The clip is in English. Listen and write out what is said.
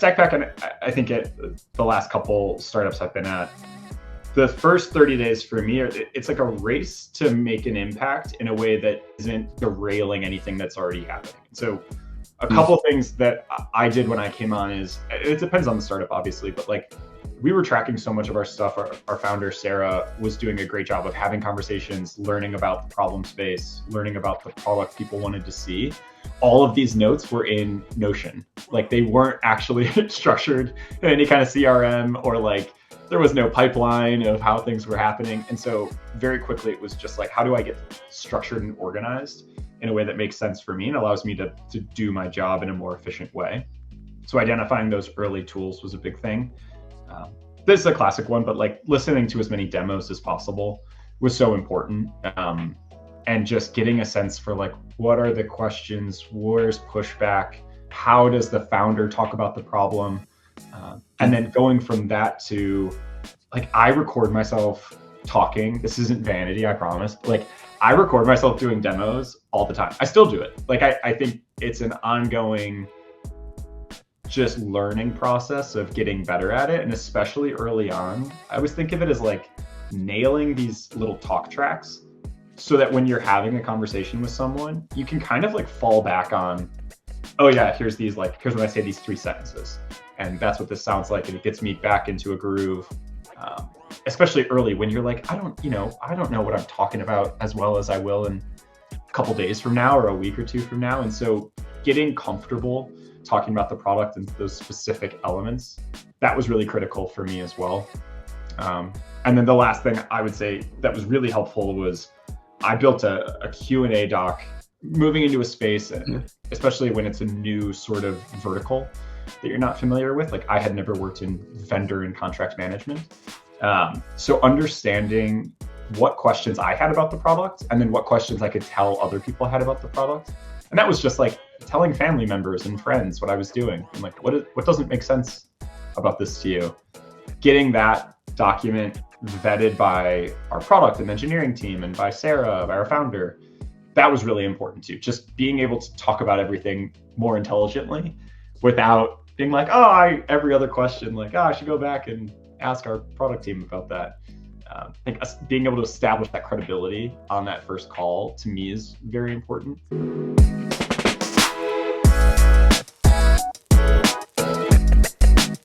step back, and I think at the last couple startups I've been at, the first 30 days for me, it's like a race to make an impact in a way that isn't derailing anything that's already happening. So a couple of things that I did when I came on is, it depends on the startup, obviously, but like we were tracking so much of our stuff. Our founder, Sarah, was doing a great job of having conversations, learning about the problem space, learning about the product people wanted to see. All of these notes were in Notion. Like they weren't actually structured in any kind of CRM, or like there was no pipeline of how things were happening. And so very quickly it was just like, how do I get structured and organized in a way that makes sense for me and allows me to do my job in a more efficient way? So identifying those early tools was a big thing. This is a classic one, but like listening to as many demos as possible was so important. And just getting a sense for like, what are the questions? Where's pushback? How does the founder talk about the problem? And then going from that to like, I record myself talking. This isn't vanity, I promise. Like I record myself doing demos all the time. I still do it. Like I think it's an ongoing just learning process of getting better at it. And especially early on, I always think of it as like nailing these little talk tracks so that when you're having a conversation with someone, you can kind of like fall back on, oh yeah, here's when I say these 3 sentences. And that's what this sounds like. And it gets me back into a groove, especially early when you're like, I don't know what I'm talking about as well as I will in a couple days from now or a week or 2 from now. And so getting comfortable talking about the product and those specific elements, that was really critical for me as well. And then the last thing I would say that was really helpful was I built a Q&A doc. Moving into a space, especially when it's a new sort of vertical that you're not familiar with. Like I had never worked in vendor and contract management. So understanding what questions I had about the product and then what questions I could tell other people had about the product. And that was just like telling family members and friends what I was doing. And like, what doesn't make sense about this to you? Getting that document vetted by our product and engineering team and by Sarah, by our founder, that was really important too. Just being able to talk about everything more intelligently without being like, every other question, like, I should go back and ask our product team about that. I think being able to establish that credibility on that first call to me is very important.